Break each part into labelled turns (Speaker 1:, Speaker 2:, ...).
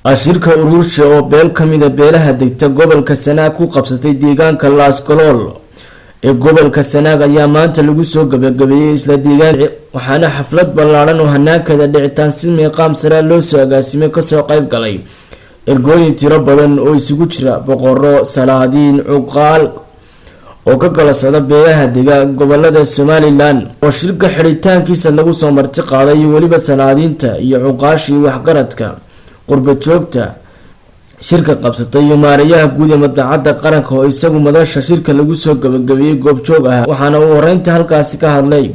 Speaker 1: ashirka urursha oo beel kamida beelaha degta gobolka Sanaag ku qabsatay deegaanka Laasgalool ee gobolka Sanaag ayaa maanta lagu soo gabagabeeyay isla deegaan waxaana xaflad ballaaran oo hanaankeeda dhicitaan si meeqaam sare loo soo agaasimay ka soo qayb galay ergooyin tiro badan oo isugu jira boqorro salaadiin cuqaal oo ka kala socda beelaha deegaanka gobolada Somaliland oo shirka xiritaankiisa lagu soo marti qaaday waliba salaadiinta iyo cuqaashii waxgaradka qurba joogta shirka qabsatay iyo maarayaha guud ee madbacadda qaranka oo isagu madasha shirka lagu soo gabagabeeyay goob joog ah waxaana uu horeynta halkaasi ka hadlay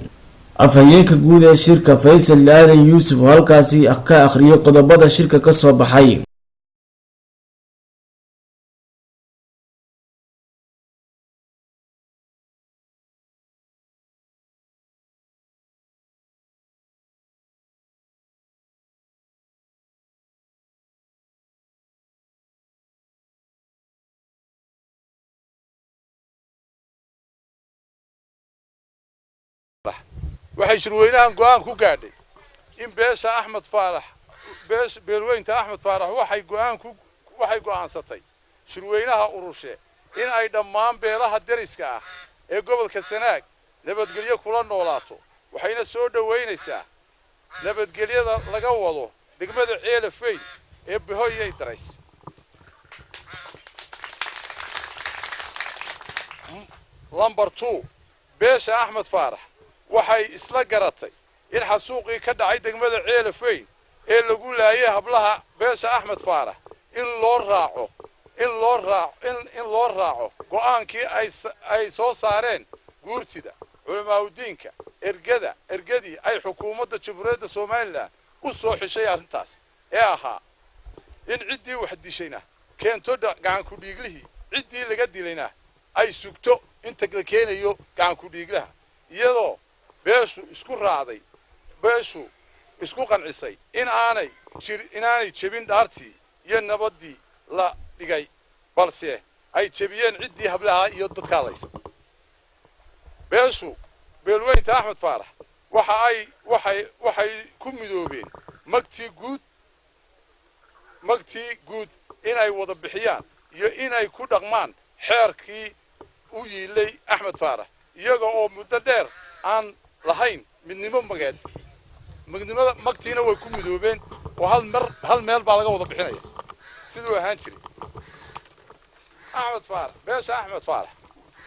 Speaker 1: afhayeenka guud ee shirka Faysal Aadan Yuusuf oo halkaasi ka akhriyay qodobada shirka ka soo baxay
Speaker 2: waxay shirweynahan go'aan ku gaadhay in beesha Axmed Faarax beelweynta Axmed Faarax waxay go'aansatay shirweynaha ururshe in ay dhammaan beelaha deriska ah ee gobolka Sanaag nabadgelyo kula noolaato waxayna soo dhaweynaysaa nabadgelyada laga wado degmada Ceelafeyn ee Bahoyay Darays Lambar 2 beesha Axmed Faarax waxay isla garatay in xasuuqii ka dhacay degmada Ceelafeyn ee lagu laayay hablaha beesha Axmed Faarax in loo raaco go'aankii ay soo saareen guurtida culimaadudiinka ergadii ay xukuumadda Jamhuuriyadda Soomaaliland u soo xishay arrintaas ee ahaa in ciddii wax dishayna keento gacan ku dhiiglihii ciddii laga dilayna ay sugto inta la keenayo gacan ku dhiiglaha iyadoo beeshu isku qancisay in aanay jebin dhaartii iyo nabadii la dhigay balse ay jebiyeen ciddii hablaha iyo dadka laysa beelweynta Axmed Faarax waxay ku midoobeen magtii guud in ay wada bixiyaan iyo in ay ku dhaqmaan xeerkii u yiilay Axmed Faarax iyaga oo muddo dheer aan lahayn midnimo magnimada magtiina way ku midoobeen oo hal meel baa laga wada bixinaya sidoo ahaan jiray Axmed Faarax beesha Axmed Faarax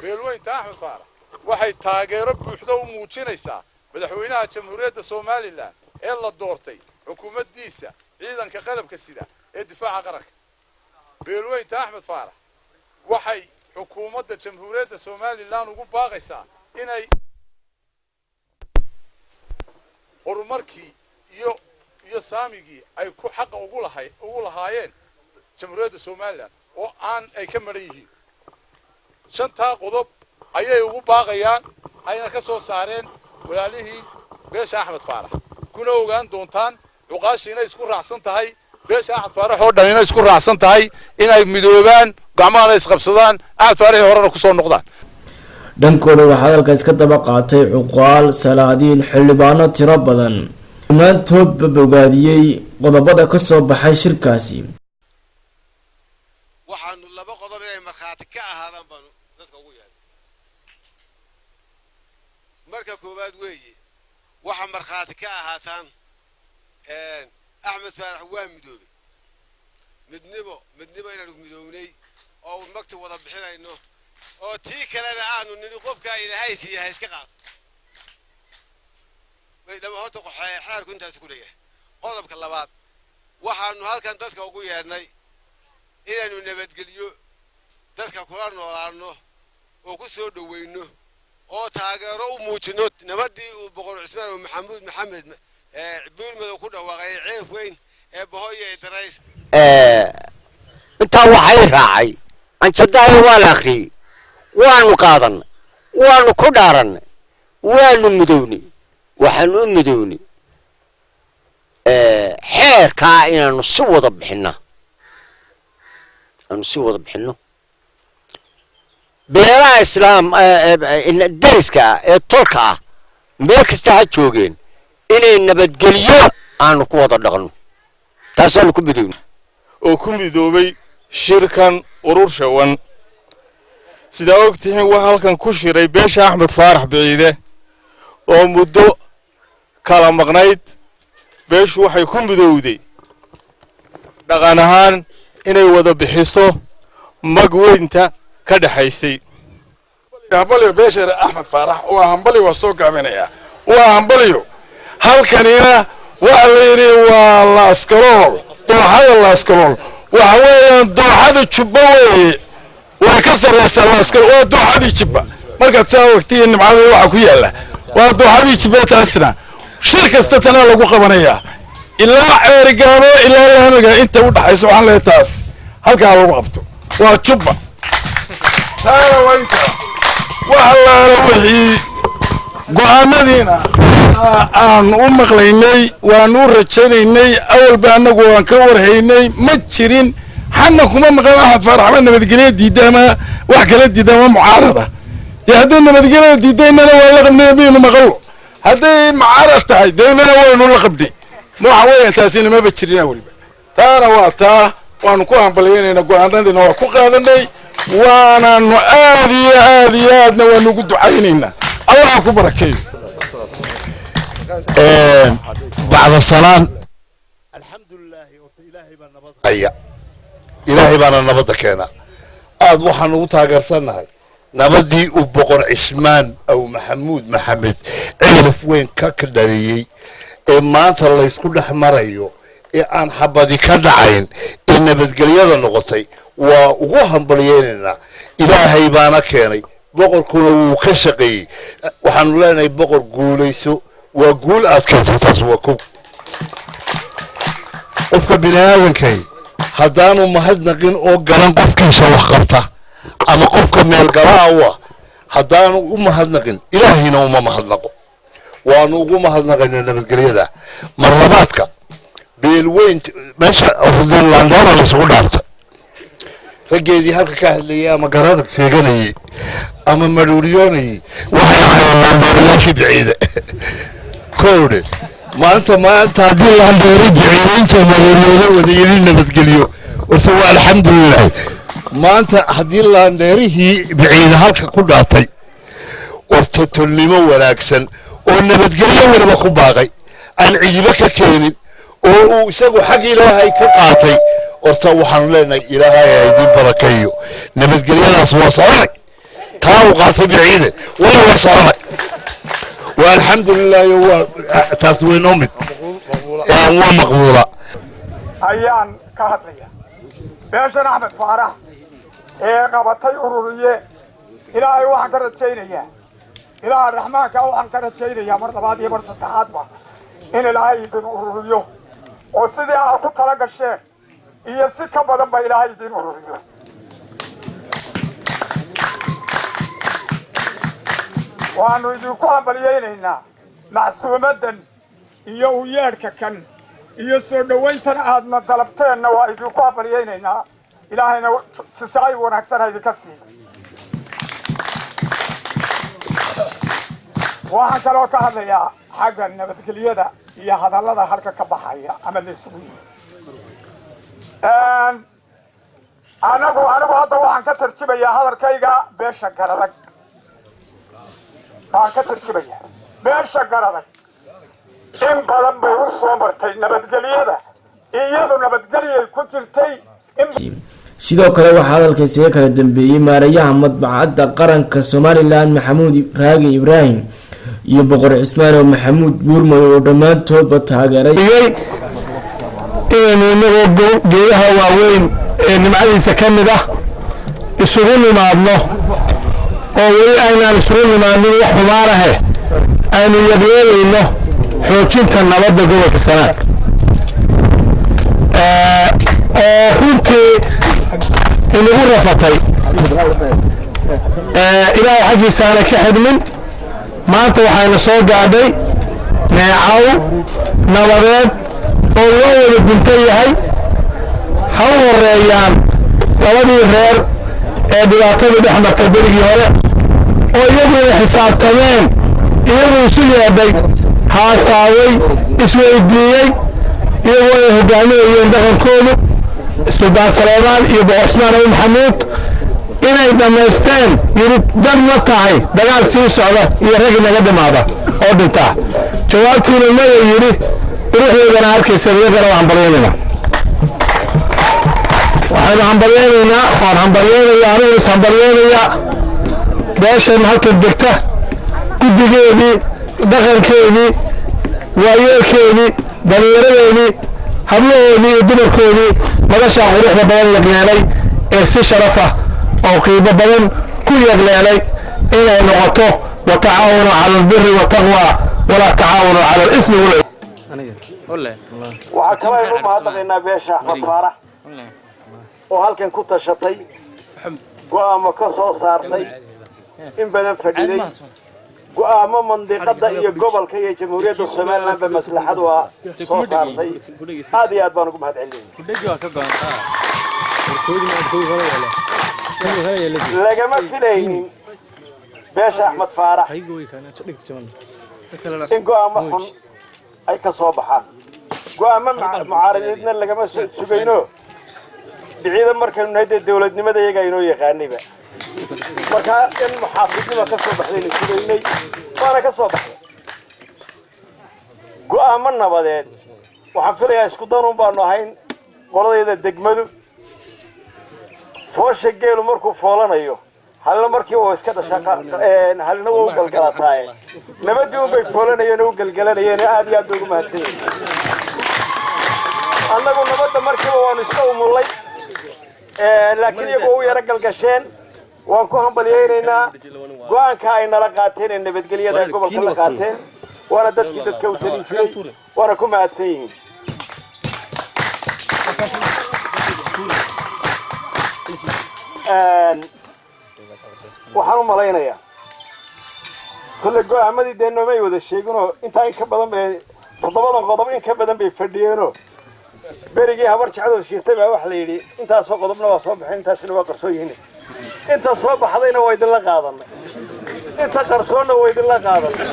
Speaker 2: beelweynta Axmed Faarax waxay taageero buuxda u muujinaysaa madaxweynaha Jamhuuriyadda Soomaaliland ee la doortay xukuumaddiisa ciidanka qalabka sida ee difaaca qaranka beelweynta Axmed Faarax waxay xukuumadda Jamhuuriyadda Soomaaliland ugu baaqaysaa inay horumarkii iyo saamigii ay ku xaq ugu lahaayeen Jamhuuriyadda Soomaaliland oo ay ka maran yihiin shanta qodob ayay ugu baaqayaan ayna ka soo saareen walaalihii beesha Axmed Faarax kuna ogaan doontaan cuqaashiina isku raacsan tahay beesha Axmed Faarax oo dhanina isku raacsan tahay inay midoobaan gacmaha isqabsadaan Axmed Faarax horena ku soo noqdaan
Speaker 1: dhankooda waxaa halkaas ka daba qaatay cuqaal salaadiin xildhibaano tiro badan maantood bogaadiyay qodobada ka soo baxay shirkaasi
Speaker 3: waxaanu laba qodob ee marxaati ka ahaadaan baan dadka ugu yeelay marka koobaad weeye waxa marxaati ka ahaataan Axmed Faarax waa midoobay midnimo inaanu midownay oo magta wada bixinayno oo tii kalena aanu nini qofka ilaahay siiyahay iska qaad way daba hoto xeerku intaas ku leeyahay qodobka labaad waxaanu halkan dadka ugu yeernay inaanu nabadgeliyo dadka kula noolaano oo ku soo dhaweyno oo taageero u muujino nabadii uu boqor Cismaan oo Maxamed buurmada ku dhawaaqay Ceelafeyn ee Bahoyay Darays
Speaker 4: inta waxay raacay anjadahay waa la akhriyay waanu qaadan waanu ku dhaaran waanu midownay waxaanu midownay xeerka inaanu si wada bixino beelaha islaam deriska ee tolka meel kasta ha joogeen inay nabadgeliyo aanu ku wada dhaqno taasoo ku midownay
Speaker 5: oo ku midoobay shirkan urur shawan sida ogtihiin waxa halkan ku shiray beesha Axmed Faarax Biciide oo muddo kala maqnayd beeshu waxay ku midowday dhaqan ahaan inay wada bixiso magweynta ka dhaxaysay
Speaker 2: hambaliyo beesha Axmed Faarax oo hambaliyo soo gaabanaya waa hambaliyo halkanina waa leeyahay waa laaskalool dooxada laaskalool waxa weeyaan dooxada Jubba weeye waa ka sareysa laaskalool waa dooxada Jubba marka taa waqtiga nimcada waxa ku yaala waa dooxada Jubba taasina shir kasta tan lagu qabanaya ilaa ceerigaano ilaa laamiga inta u dhaxayso waxaan leeyahay taas halka lagu qabto waa Jubba taa wayta waxa la wixii go'aamadiina aan u maqlaynay waan u rajaynaynay awalba anagu waan ka warhaynay ma jirin xanna kuma maqan Axmed Faarax ma nabadgelyo diidama wax kala diidama mucaarada haddii nabadgelyo diidaynana waa la qabnay miinu maqlo haddii mucaarad tahay deynana waynu la qabnay waxa weeyaan taasina ma jirin awalba taana waa taa waan ku hambalyeynayna go'aanadina waa ku qaadanay waana aad waanu ugu ducaynaynaa الله أكبر كيف
Speaker 6: بعد الصلاة الحمد لله إلهي بنا نبض كنا أضوح نوطها قرصنا نبضي وبقر عثمان أو محمد عرف وين ككدري ما أنت الله يسكن حمريو أن حبدي كدعين إن بتقليل النقطي ووهم بلينا إلهي بنا كني بقر كله وكشقي وحن لنا بقر قوليسو وقول أتكلم تصوكو قفك بناء كي هدانو مهدنقين أو قرن قفك يسوح قبطة أما قفك من القراءة هدانو مهدنقين إلهينا وما مهدنقو وانو مهدنقين النبي القريدة مرباتك بالوين ماشا أفضل لاندانا لسعود عرطة رجيدي هالك كهلية ما قرارك في غني أما مروريوني وحي لاندورياشي بعيدة كورد ما أنت هدي لاندوري بعيدة أنت مروريوني ودينينا بتقليو وسوى الحمد لله ما أنت هدي لاندوري هي بعيدة هالك كل عطي ورتتلمو ولاكسن وأنا بتقليو ولا بكو باغي أن عجبك كيني وسوى حقي لهاي كقاطي وارتوحن لنا إلهي يدين بركيو نبتقلينا أصوى صعرك تاو قاطي بعيدة ولا وصعرك والحمد لله هو تسوي نومك هو مقبولة
Speaker 7: أيان كهدلية بيشن أحمد فارح قبطي أرورية إلهي وحن كرت شينية إلهي الرحمن كوحن كرت شينية مرتبات يبرس التحادبة إن إلهي يدين أروريو وسيدي أقول طلق الشيخ إيه سكة بدن بإلهي يدين أروريو وأنو يدوكوها بليينينا معصومة إيو ياركا كان إيو سودوينتنا آدنا دلبتين وإيدوكوها بليينينا إلهينا سسعي ونكسر هيدي كسي waxaan kaloo ka hadlayaa xagga nabadgelyada iyo hadallada halka ka baxaya ama la isugu yiri anagu hadda waxaan ka tarjumayaa hadalkayga beesha garadag waxaan ka tarjumayaa beesha garadag in badan bay u soo martay nabadgelyada iyadu nabadgelyay ku jirtay
Speaker 1: sidoo kale waxaa hadalkiisa kala dambeeyay maarayaha madbacadda qaranka Soomaaliland Maxamuud Raagi Ibrahim iyo boqor Cismaan oo Maxamuud Buurmay oo dhamaantoodba taageeray
Speaker 8: inuu geedaha waaweyn ee nimcadiisa ka mid ah isugu nimaadno oo weli aynaan isugu nimaadnin wax xumaan ah aynu yabeeyayno xoojinta nabadda gobolka Sanaag oo runtii inagu rafatay ilaahay xajiisaana ka xidmin maanta waxayna soo gaadhay neecaw nabadeed oo loo wada guntan yahay ha u horeeyaan labadii reer ee dhibaatadu dhex martay berigii hore oo iyaguna xisaabtameen iyagoo isu yeedhay haasaaway isweydiiyey iyagoo ay hogaaminayeen dhaqankoodu سلطان سليمان يبو عثمان أبو محمود إنا دمستين يريد دم مطاعي دقال سيسو على يرغي نقدم هذا أو دنتاه جوابتي لما يريد يروح يجنا هالكي سرية قالوا عن بريننا وحنا عن بريننا عن بريننا يعني بس عن بريننا باش هالكي الدكتة كدي كيني دخل كيني وعيو كيني دليريني حبلوني دمر كيني مدشا روحنا بدل لقنالي إرسي شرفه أو قيمة بدل كل يقنالي إنا نغطوه وتعاونوا على البر والتقوى ولا تعاونوا على الإثم والعدوان
Speaker 9: waxaa kale aynu mahadnaqaynaa beesha Axmed Faarax oo halkan ku tashatay go'aamo ka soo saartay in badan fadhiday go'aamo mandiqada iyo gobolka iyo jamhuuriyadda Soomaaliland ba maslaxad waa soo saartay aad iyo aad baan ugu mahadcelinayaa lagama filaynin beesha Axmed Faarax in go'aamo xun ay ka soo baxaan go'aamo mucaaradadna lagama sugayno biciida markaynu nahay dawladnimada iyaga inoo yaqaanayba marka in muxaafidnimo ka soo baxday la sugaynay waana ka soo baxday go'aamo nabadeed waxaan filayaa isku danuun baanu ahayn qoladayda degmadu foosha geelu markuu foolanayo halna markii uu iska dhashay halna uu galgalatay nabadii uu bay foolanayeen oo galgalanayeen aad iyo aad ugu mahadsanyihiin annagu nabadda markii waanu iska umulay laakiin iyagu u yara galgasheen waan ku hambalyeeynaa go'aanka ay nala qaateen ee nabadgelyada gobolka la qaateen waana dadkii dadka u talin jiray waana ku mahadsan yihiin waxaan u malaynayaa kulle go'aamadii dee noomay wada sheeginoo intaa in ka badan bay 7 qodob in ka badan bay fadhiyeenoo berigii habar jacdo shiirtay baa wax la yidhi intaasoo qodobna waa soo baxay intaasina waa qarsoon yihiin inta soo baxdayna waa idinla qaadanay inta qarsoonna waa idinla qaadanay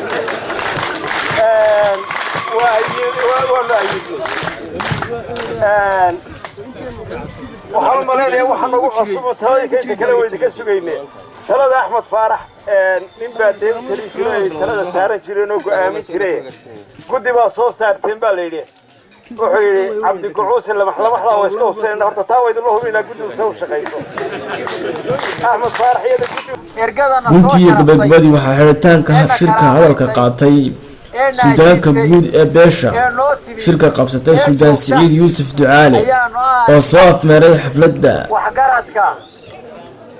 Speaker 9: waxaan u malaynayaa waxaa nagu cusub talooyinka inta kale waa idinka sugaynee talada Axmed Faarax nin baa dee u talin jiray talada saaran jireen oo go'aamin jiray guddi baa soo saarteen baa la yidhi wuxuu yidhi cabdi gucuus lamaxda waa iska hubsanayna horta taa waa idinla hubinaa guddi usoo shaqayso Axmed Faarax iyada guddi
Speaker 1: runtii gabagabadii waxaa xiritaanka shirka hadalka qaatay suudaanka guud ee beesha shirka qabsatay suudaan Siciid Yuusuf Ducaale oo soo afmeeray xafladda
Speaker 9: waxgaradka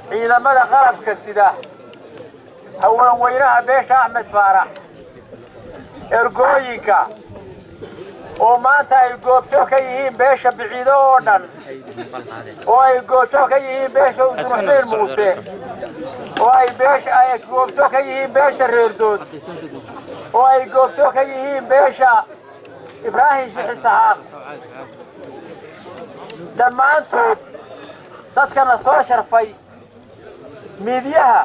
Speaker 9: ciidamada qalabka sida hawaan weynaha beesha Axmed Faarax ergooyinka oo maanta ay goobjoog ka yihiin beesha biciido oo dhan oo ay goobjoog ka yihiin beesha Uduruxmeel Muuse oo ay goobjoog ka yihiin beesha Reerdood oo ay goobjoog ka yihiin beesha Ibraahim Sheekh Isaaq dhammaantood dadkana soo sharfay midiyaha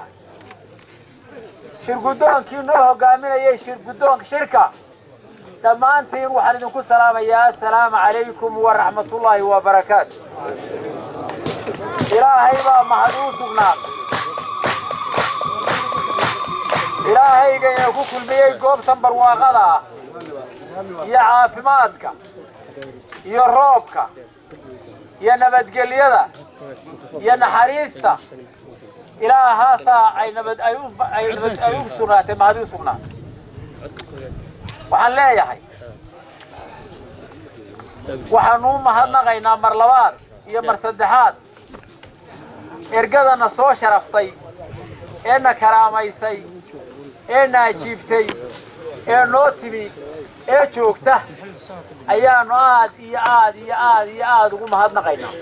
Speaker 9: shirgudoonkii noo hogaaminayay shirka dhammaantiin waxaan idinku salaamayaa assalaamu calaykum waraxmatullaahi wabarakaatu ilaahay baa mahad u sugnaaday ilaahayga inuu ku kulmiyey goobtan barwaaqada ah iyo caafimaadka iyo roobka iyo nabadgelyada iyo naxariista ilaahaasaa ay u sugnaatay mahad u sugnaatay waxaan leeyahay waxaanu u mahadnaqaynaa mar labaad iyo mar saddexaad ergadana soo sharaftay ee na karaamaysay ee na ajiibtay ee noo timi ee joogta ayaanu aad iyo aad iyo aad iyo aad ugu mahadnaqaynaa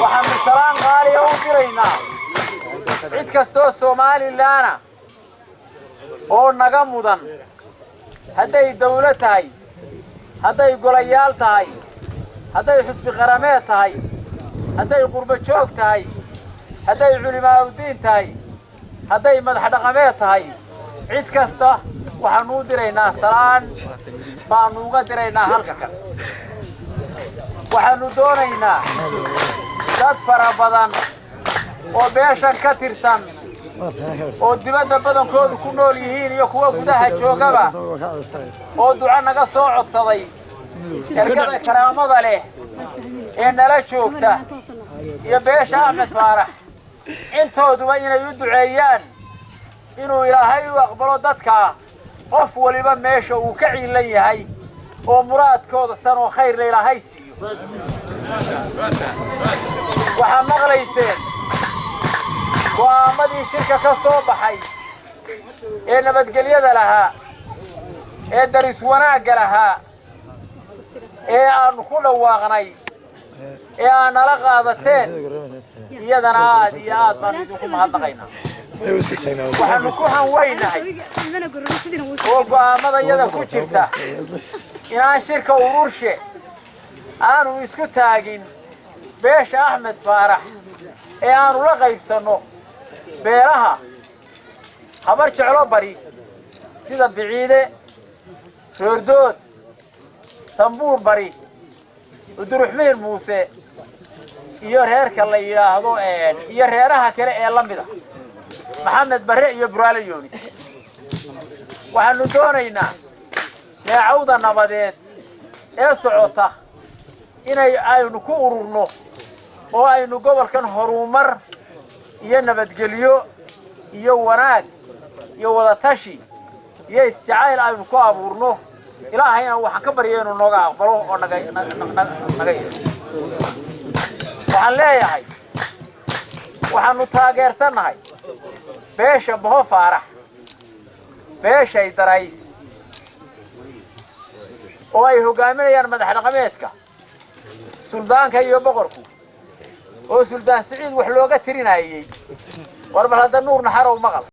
Speaker 9: waxaanu salaan qaaliya u diraynaa cid kastoo Somaliland oo naga mudan hadday dawlad tahay hadday golayaal tahay hadday xisbi qarameed tahay hadday qurba joog tahay hadday culimaa diin tahay hadday madax dhaqameed tahay cid kasta waxaanu u diraynaa salaan baanu uga diraynaa halka kan
Speaker 10: waxaanu doonaynaa dad fara badan oo beeshan ka tirsan oo dibadda badankoodu ku nool yihiin iyo kuwa gudaha joogaba oo duco naga soo codsaday ergada karaamada leh ee nala joogta iyo beesha Axmed Faarax intooduba inay u duceeyaan inuu ilaahay u aqbalo dadka qof waliba meesha uu ka ciilan yahay oo muraadkooda san oo khayr ilaahay siiyo waxaa maqlayseen go'aamadii shirka ka soo baxay ee nabadgelyada lahaa ee daris wanaagga lahaa ee aanu ku dhawaaqnay ee aan nala qaadateen iyadana aad iyo aad baan idinku mahadnaqaynaa waxaanu ku hanweynahay oo go'aamada iyada ku jirta inaan shirka ururshe aanu isku taagin beesha Axmed Faarax ee aanu la qaybsanno beelaha habar jeclo bari sida biciide roordood sambuur bari uduruxmeel muuse iyo reerka la yiraahdo iyo reeraha kale ee la mid ah maxamed bare iyo buraale yoonis waxaanu doonaynaa neecawda nabadeed ee socota inay aynu ku ururno oo aynu gobolkan horumar iyo nabadgelyo iyo wanaag iyo wada tashi iyo isjacayl aynu ku abuurno ilaahayna waxaan ka baryeeno nooga aqbalo oo naga yeelo waxaan leeyahay waxaanu taageersanahay beesha Boho Faarax beeshay darays oo ay hogaaminayaan madax dhaqameedka suldaanka iyo boqorku oo suldaan Siciid wax looga tirinayay war bal hadda nuur naxarow maqal